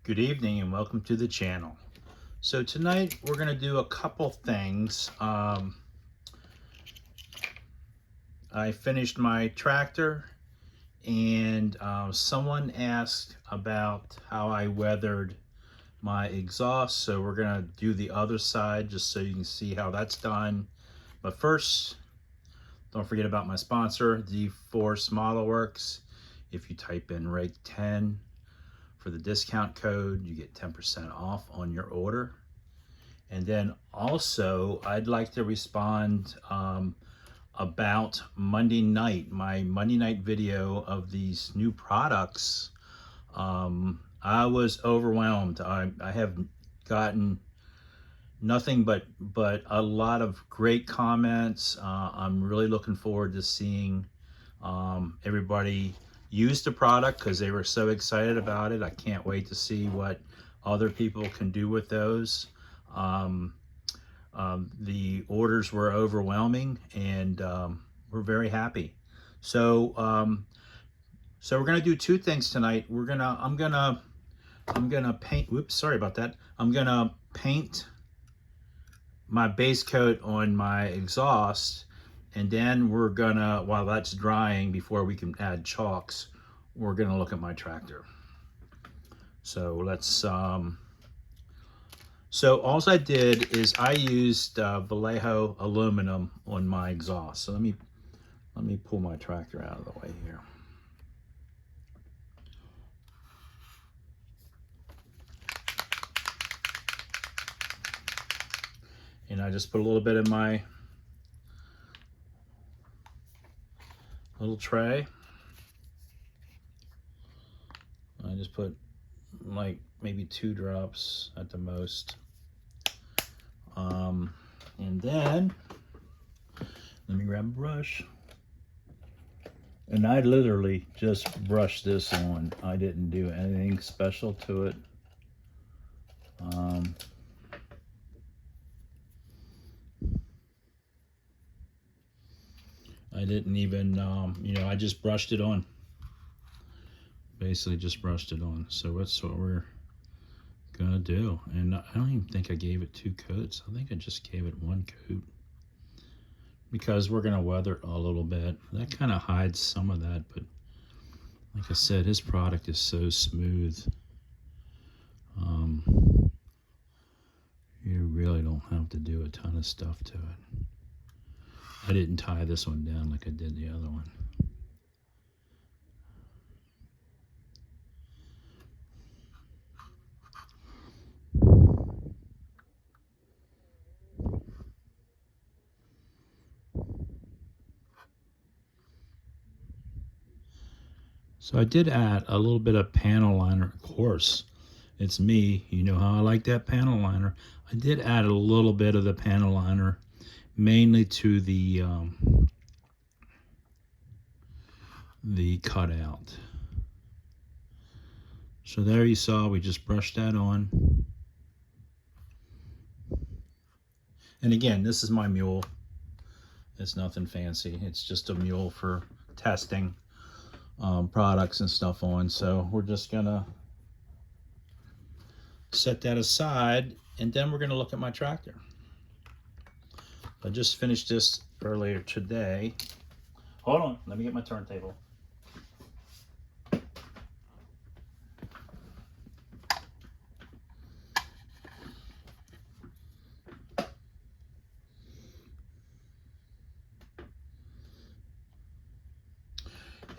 Good evening and welcome to the channel. So tonight we're going to do a couple things. I finished my tractor and someone asked about how I weathered my exhaust. So we're going to do the other side just so you can see how that's done. But first, don't forget about my sponsor, Zforce Modelworx. If you type in rate 10 for the discount code, you get 10% off on your order. And then also, I'd like to respond about Monday night, my Monday night video of these new products. I was overwhelmed. I have gotten nothing but a lot of great comments. I'm really looking forward to seeing everybody use the product because they were so excited about it. I can't wait to see what other people can do with those. The orders were overwhelming and we're very happy. So we're gonna do two things tonight. I'm gonna paint, whoops, sorry about that. I'm gonna paint my base coat on my exhaust, and then we're gonna, while that's drying, before we can add chalks, we're gonna look at my tractor. So let's, so all I did is I used Vallejo aluminum on my exhaust. So let me pull my tractor out of the way here. And I just put a little bit in my little tray. I just put like maybe 2 drops at the most. And then let me grab a brush. And I literally just brushed this on. I didn't do anything special to it. I didn't even, I just brushed it on. Basically just brushed it on. So that's what we're gonna do. And I don't even think I gave it 2 coats. I think I just gave it 1 coat because we're gonna weather it a little bit. That kind of hides some of that, but like I said, his product is so smooth. You really don't have to do a ton of stuff to it. I didn't tie this one down like I did the other one. So I did add a little bit of panel liner. Of course, it's me. You know how I like that panel liner. I did add a little bit of the panel liner, mainly to the cutout. So there you saw, we just brushed that on. And again, this is my mule. It's nothing fancy. It's just a mule for testing products and stuff on. So we're just gonna set that aside, and then we're gonna look at my tractor. I just finished this earlier today. Hold on, let me get my turntable.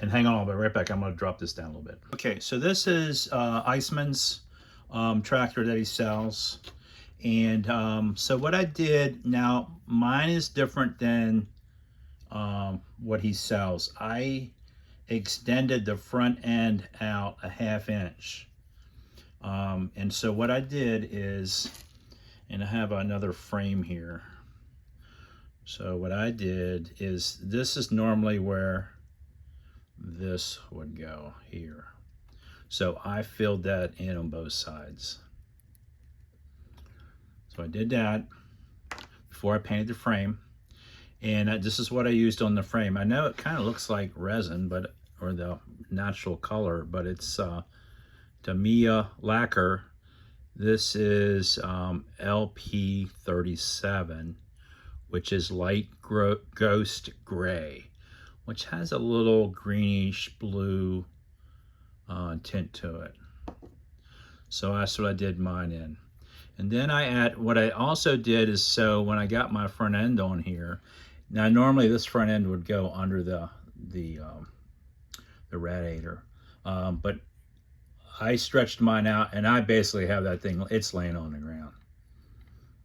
And hang on, I'll be right back. I'm gonna drop this down a little bit. Okay, so this is Iceman's tractor that he sells. And so what I did, now mine is different than what he sells. I extended the front end out a 1/2 inch. And so what I did is, and I have another frame here. So what I did is, this is normally where this would go here. So I filled that in on both sides. So I did that before I painted the frame. And this is what I used on the frame. I know it kind of looks like resin, but, or the natural color, but it's Tamiya lacquer. This is LP37, which is light ghost gray, which has a little greenish blue tint to it. So that's what I did mine in. And then what I also did is, so when I got my front end on here, now normally this front end would go under the radiator, but I stretched mine out and I basically have that thing, it's laying on the ground.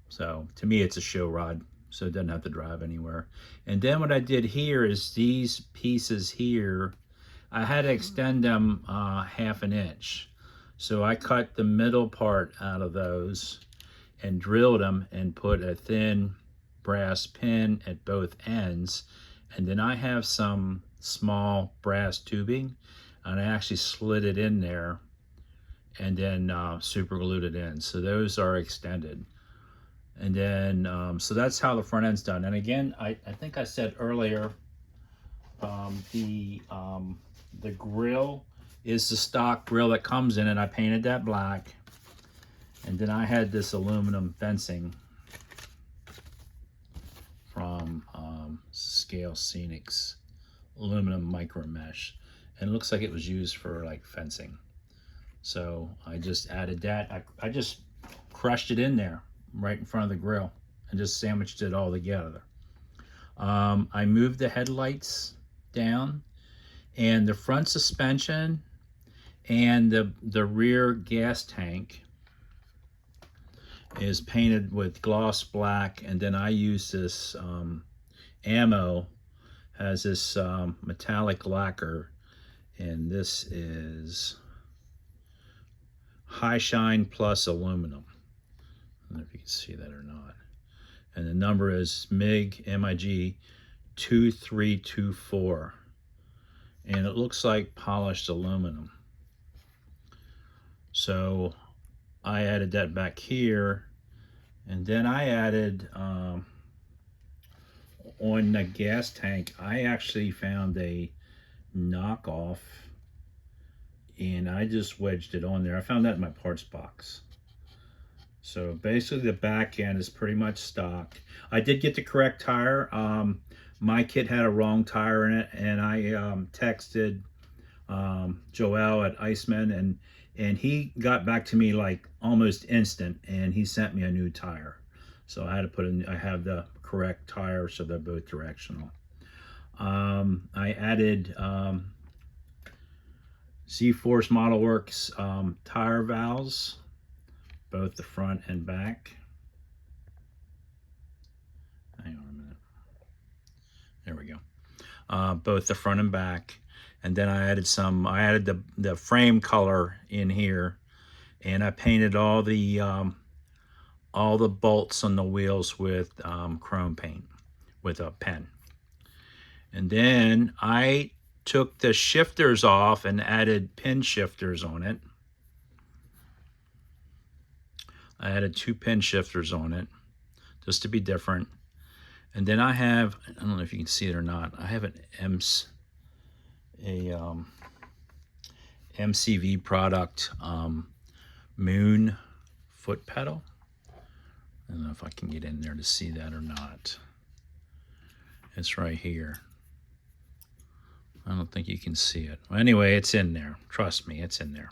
So to me, it's a show rod, so it doesn't have to drive anywhere. And then what I did here is these pieces here, I had to extend them 1/2 inch. So I cut the middle part out of those and drilled them and put a thin brass pin at both ends. And then I have some small brass tubing, and I actually slid it in there and then super glued it in. So those are extended. And then, so that's how the front end's done. And again, I think I said earlier, the grill is the stock grill that comes in, and I painted that black. And then I had this aluminum fencing from Scale Scenics, aluminum micro mesh. And it looks like it was used for like fencing. So I just added that. I just crushed it in there right in front of the grill and just sandwiched it all together. I moved the headlights down, and the front suspension and the rear gas tank is painted with gloss black. And then I use this ammo, has this metallic lacquer, and this is high shine plus aluminum. I don't know if you can see that or not. And the number is MIG 2324. And it looks like polished aluminum. So I added that back here. And then I added, on the gas tank, I actually found a knockoff, and I just wedged it on there. I found that in my parts box. So basically the back end is pretty much stock. I did get the correct tire. My kit had a wrong tire in it, and I texted Joel at Iceman, and he got back to me like almost instant, and he sent me a new tire. So I had to put in, I have the correct tire, so they're both directional. I added Zforce Modelworx tire valves, both the front and back. Hang on a minute. There we go. Both the front and back. And then I added the frame color in here, and I painted all the bolts on the wheels with chrome paint with a pen. And then I took the shifters off and added pin shifters on it. I added 2 pin shifters on it just to be different. And then I have, I don't know if you can see it or not, I have an MCV product moon foot pedal. I don't know if I can get in there to see that or not. It's right here. I don't think you can see it. Well, anyway, it's in there. Trust me, it's in there.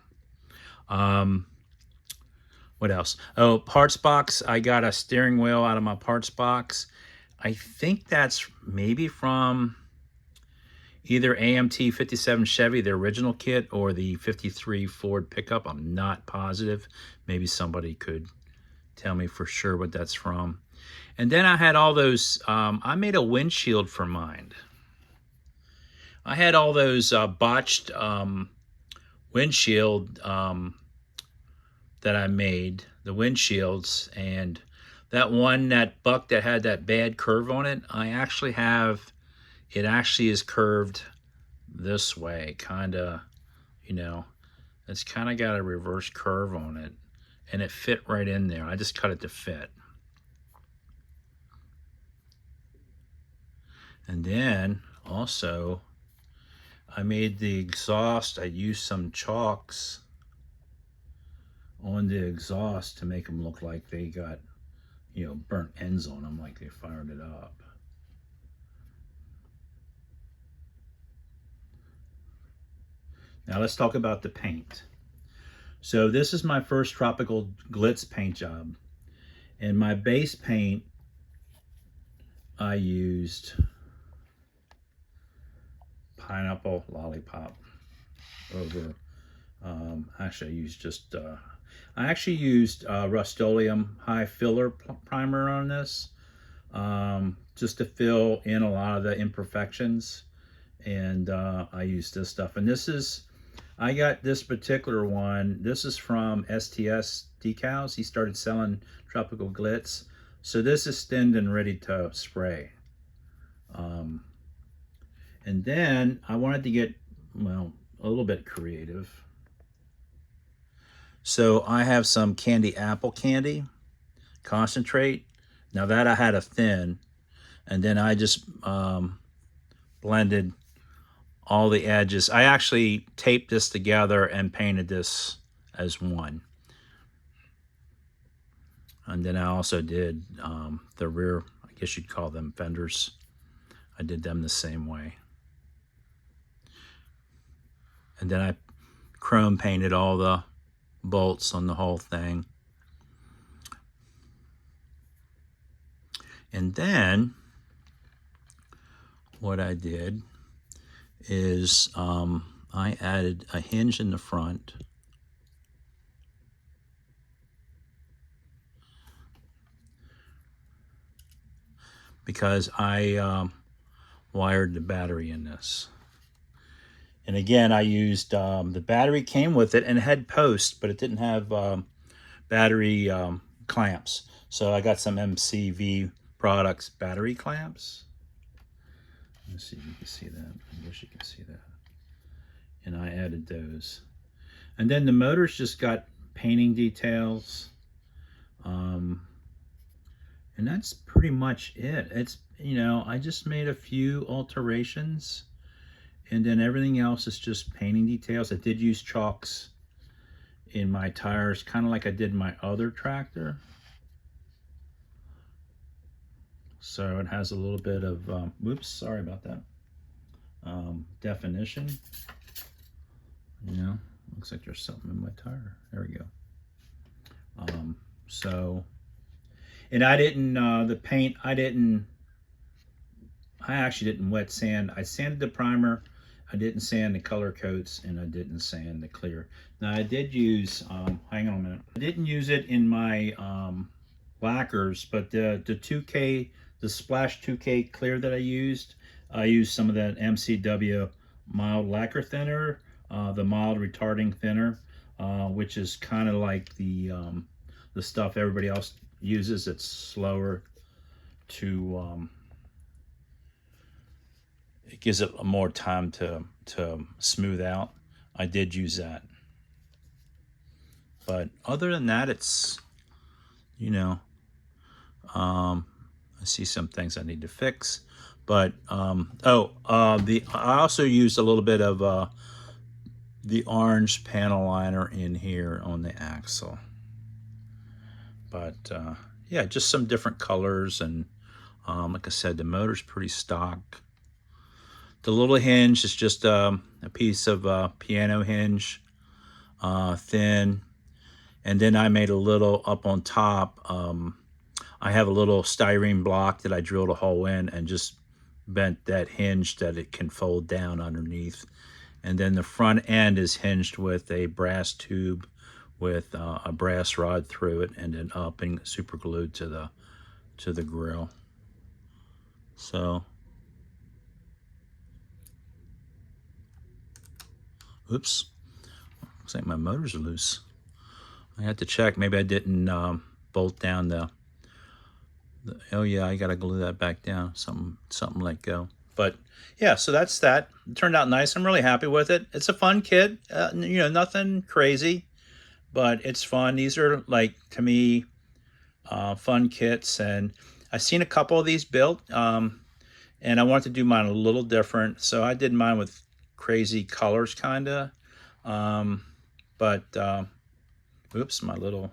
What else? Oh, parts box. I got a steering wheel out of my parts box. I think that's maybe from either AMT 57 Chevy, the original kit, or the 53 Ford pickup. I'm not positive. Maybe somebody could tell me for sure what that's from. And then I had all those, I made a windshield for mine. I had all those botched windshield that I made, the windshields, and that buck that had that bad curve on it, I actually have, it actually is curved this way, kind of, you know, it's kind of got a reverse curve on it, and it fit right in there. I just cut it to fit. And then also I made the exhaust. I used some chalks on the exhaust to make them look like they got, you know, burnt ends on them, like they fired it up. Now let's talk about the paint. So this is my first tropical glitz paint job. And my base paint, I used Pineapple Lollipop over, actually I used just, I actually used Rust-Oleum High Filler Primer on this, just to fill in a lot of the imperfections. And I used this stuff. And this is, I got this particular one. This is from STS Decals. He started selling tropical glitz. So this is thinned and ready to spray. And then I wanted to get, well, a little bit creative. So I have some candy apple candy concentrate. Now that I had to thin, and then I just blended all the edges. I actually taped this together and painted this as one. And then I also did the rear, I guess you'd call them fenders. I did them the same way. And then I chrome painted all the bolts on the whole thing. And then what I did is I added a hinge in the front. Because I wired the battery in this. And again, I used, the battery came with it and it had posts, but it didn't have battery clamps. So I got some MCV Products battery clamps. Let's see if you can see that. I wish you can see that. And I added those. And then the motor's just got painting details. And that's pretty much it. It's, you know, I just made a few alterations. And then everything else is just painting details. I did use chalks in my tires, kind of like I did my other tractor. So it has a little bit of, whoops, sorry about that, definition. You know, looks like there's something in my tire. There we go. So, and I didn't, the paint, I actually didn't wet sand. I sanded the primer. I didn't sand the color coats, and I didn't sand the clear. Now I did use, hang on a minute. I didn't use it in my lacquers, but the 2K, the Splash 2K clear that I used some of that MCW mild lacquer thinner, the mild retarding thinner, which is kind of like the stuff everybody else uses. It's slower to, it gives it more time to smooth out. I did use that. But other than that, it's, you know, I see some things I need to fix. But, I also used a little bit of the orange panel liner in here on the axle. But, yeah, just some different colors. And like I said, the motor's pretty stock. The little hinge is just a piece of piano hinge, thin. And then I made a little up on top. I have a little styrene block that I drilled a hole in and just bent that hinge that it can fold down underneath. And then the front end is hinged with a brass tube with a brass rod through it, and then up and super glued to the grill. So, oops, looks like my motors are loose. I had to check. Maybe I didn't bolt down the. Oh yeah, I gotta glue that back down. Something let go. But yeah, so that's that. It turned out nice. I'm really happy with it. It's a fun kit. You know, nothing crazy, but it's fun. These are, like, to me, fun kits, and I've seen a couple of these built, and I wanted to do mine a little different, so I did mine with crazy colors, kinda. But Oops, my little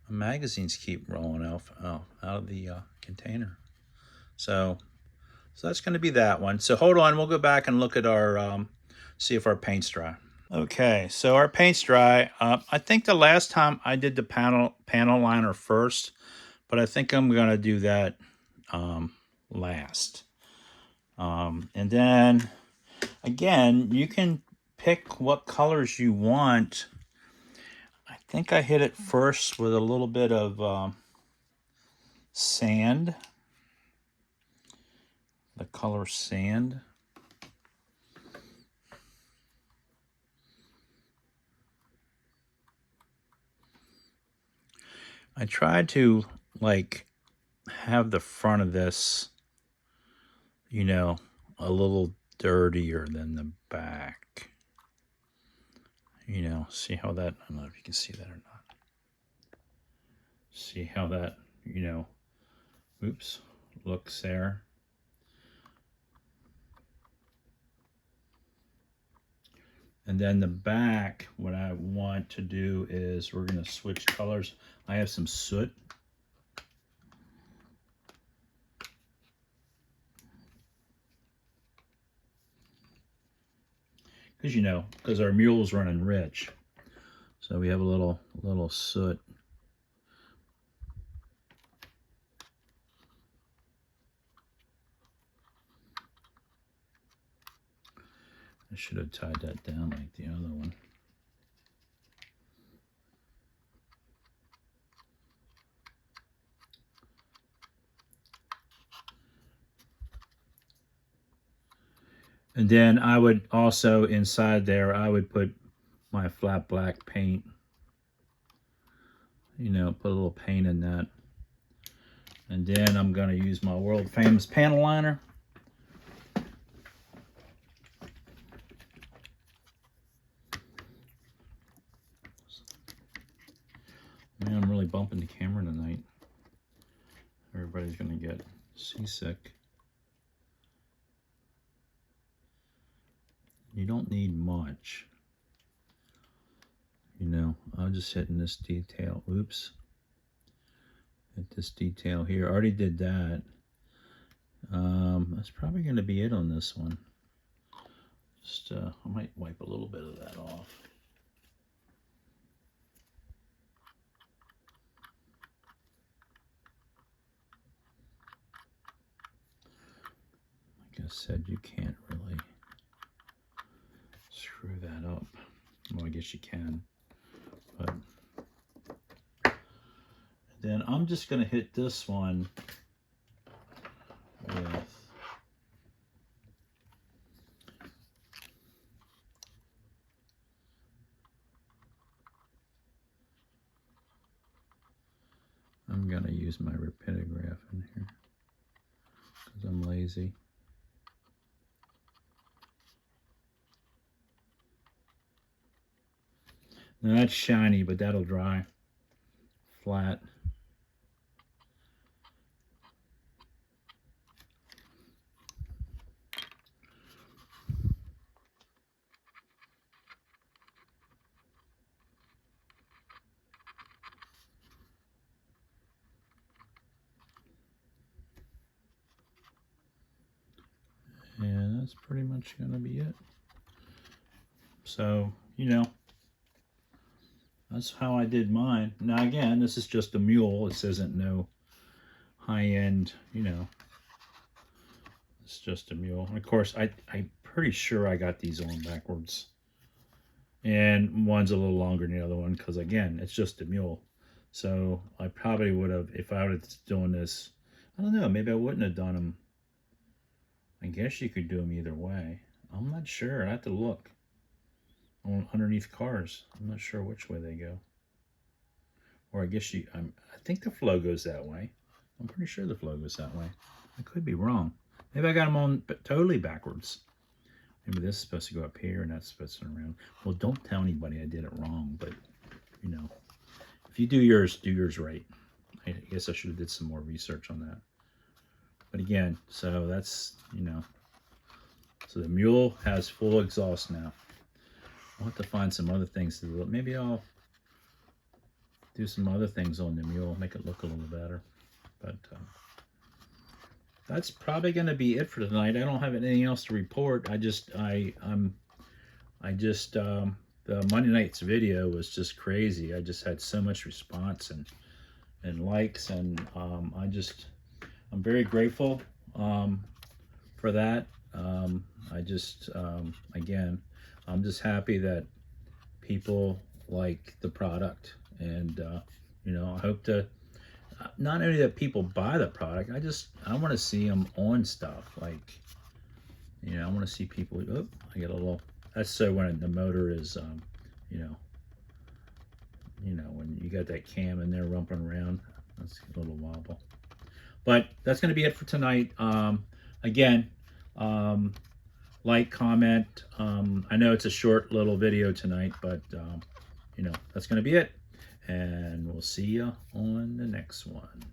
magazines keep rolling out of the container. So that's going to be that one. So hold on, we'll go back and look at our, see if our paint's dry. Okay, so our paint's dry. I think the last time I did the panel liner first, but I think I'm going to do that last. And then, again, you can pick what colors you want. I think I hit it first with a little bit of sand. The color sand. I tried to, like, have the front of this, you know, a little dirtier than the back. You know, see how that, I don't know if you can see that or not. See how that, you know, oops, looks there. And then the back, what I want to do is we're going to switch colors. I have some soot. Because, you know, because our mule's running rich. So we have a little soot. I should have tied that down like the other one. And then I would also, inside there, I would put my flat black paint. You know, put a little paint in that. And then I'm going to use my world famous panel liner. Man, I'm really bumping the camera tonight. Everybody's going to get seasick. You don't need much. You know, I'm just hitting this detail. Oops. Hit this detail here. I already did that. That's probably going to be it on this one. Just, I might wipe a little bit of that off. Like I said, you can't really screw that up. Well, I guess you can, but then I'm just going to hit this one with I'm going to use my rapidograph in here because I'm lazy. Now that's shiny, but that'll dry flat. And that's pretty much going to be it. So, you know, that's how I did mine. Now, again, this is just a mule. This isn't no high-end, you know. It's just a mule. And of course, I'm pretty sure I got these on backwards. And one's a little longer than the other one because, again, it's just a mule. So I probably would have, if I was doing this, I don't know, maybe I wouldn't have done them. I guess you could do them either way. I'm not sure. I have to look on underneath cars. I'm not sure which way they go. Or I guess I think the flow goes that way. I'm pretty sure the flow goes that way. I could be wrong. Maybe I got them on totally backwards. Maybe this is supposed to go up here and that's supposed to go around. Well, don't tell anybody I did it wrong, but, you know, if you do yours right. I guess I should have did some more research on that. But again, so that's, you know, so the mule has full exhaust now. I'll have to find some other things to do. Maybe I'll do some other things on the mule, make it look a little better. But that's probably going to be it for tonight. I don't have anything else to report. The Monday night's video was just crazy. I just had so much response and likes, and I'm very grateful for that. Again, I'm just happy that people like the product, and you know, I hope to not only that people buy the product, I want to see them on stuff. Like, you know, I want to see people. Oh, I get a little. That's so when the motor is, you know, when you got that cam in there rumping around, that's a little wobble. But that's going to be it for tonight. Again, like, comment. I know it's a short little video tonight, but you know, that's going to be it. And we'll see you on the next one.